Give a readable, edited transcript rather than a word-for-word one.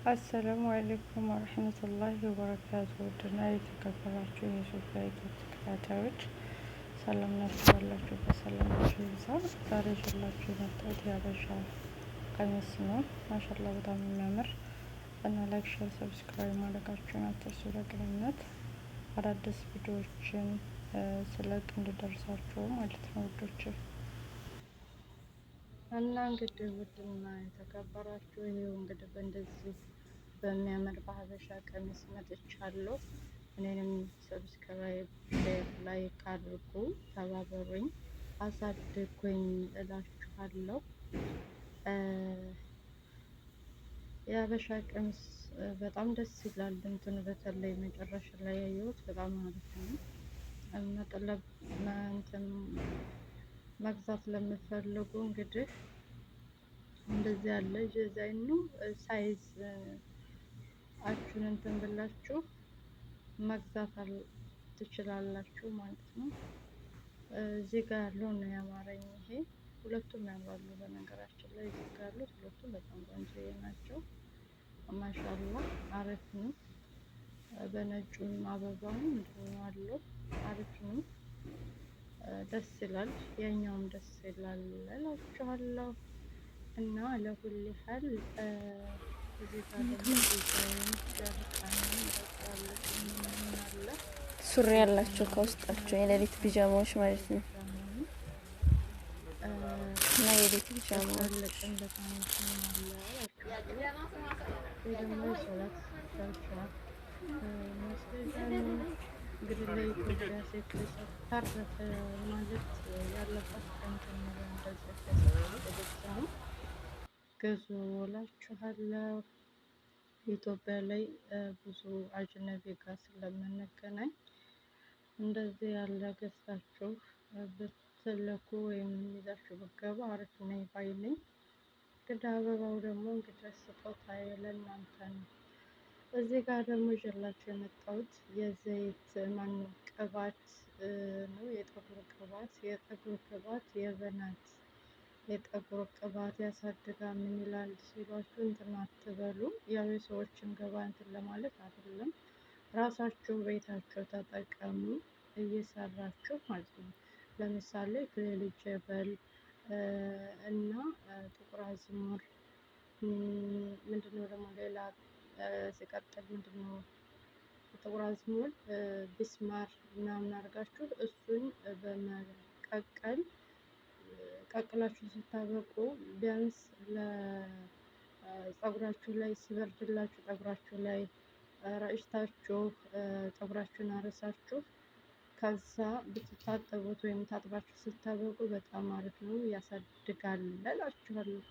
አሰላሙ አለይኩም ወረህመቱላሂ ወበረካቱ። ውድና የተከበራችሁ የኢትዮጵያ ተከታታዮች ሰላም ናችሁ? ያላችሁበት ሰላማችሁ ይብዛ። ዛሬ ይዤላችሁ የመጣሁት የሀበሻ ቀሚስ ነው። ማሻላ በጣም የሚያምር እና ላይክ፣ ሼር፣ ሰብስክራይብ ማድረጋችሁን አትርሱ። በቅንነት አዳዲስ ቪዲዮዎችን ስለቅ እንዲደርሳችሁ ማለት ነው ውዶች። እና እንግዲህ ውድና የተከበራችሁ ይሄው እንግዲህ በእንደዚህ በሚያምር በሀበሻ ቀሚስ መጥቻለሁ። እኔንም ሰብስክራይብ፣ ሼር፣ ላይክ አድርጉ፣ ተባበሩኝ፣ አሳድጉኝ እላችኋለሁ። የሀበሻ ቀሚስ በጣም ደስ ይላል። እንትኑ በተለይ መጨረሻ ላይ ያየሁት በጣም አሪፍ ነው። መጥለብ እንትን መግዛት ለምትፈልጉ እንግዲህ እንደዚህ ያለ ዲዛይኑ ሳይዝ አችሁን እንትን ብላችሁ መግዛት ትችላላችሁ ማለት ነው። እዚህ ጋር ያለው ነው ያማረኝ። ይሄ ሁለቱም ያምራሉ በነገራችን ላይ እዚህ ጋር ያሉት ሁለቱም በጣም ቆንጆ ናቸው። ማሻአላ አሪፍ ነው። በነጩም አበባም ምንድነው አለው አሪፍ ነው። ደስ ይላል። ያኛውም ደስ ይላል እላችኋለሁ። እና ለሁሉ ሀል እዚህ ጋር ሱሪ ያላቸው ከውስጣቸው የሌሊት ቢጃማዎች ማለት ነው። እና የሌሊት ቢጃማዎች እንግዲህ ለኢትዮጵያ ሴት ልጅ ታረፈ ማለት ያለባት ቀንትን እንደዚህ ነው። ገዙ እላችኋለሁ። ኢትዮጵያ ላይ ብዙ አጅነቢ ጋር ስለምንገናኝ እንደዚህ ያለ ገዝታችሁ ብትልኩ ወይም ይዛችሁ ብትገቡ አሪፍ ነኝ ባይ ነኝ። እንግዲህ አበባው ደግሞ እንግዲህ ስጦታዬ ለእናንተ ነው። እዚህ ጋር ደግሞ ይዤላችሁ የመጣሁት የዘይት ማነው ቅባት ነው። የፀጉር ቅባት የበናት የፀጉር ቅባት ያሳድጋል ምን ይላል ሲሏችሁ እንትን አትበሉ። ያው የሰዎችን ገባ እንትን ለማለት አይደለም። ራሳችሁ ቤታችሁ ተጠቀሙ እየሰራችሁ ማለት ነው። ለምሳሌ ክሌል ጀበል እና ጥቁር አዝሙድ ምንድነው ደግሞ ሌላ ሲቀጥል ምንድነው ጥቁር አዝሙድ ቢስማር ምናምን አድርጋችሁ እሱን በመቀቀል ቀቅላችሁ ስታበቁ ቢያንስ ለፀጉራችሁ ላይ ሲበርድላችሁ ፀጉራችሁ ላይ ረጭታችሁ ፀጉራችሁን አርሳችሁ ከዛ ብትታጠቡት ወይም ታጥባችሁ ስታበቁ በጣም አሪፍ ነው፣ ያሳድጋል እላችኋለሁ።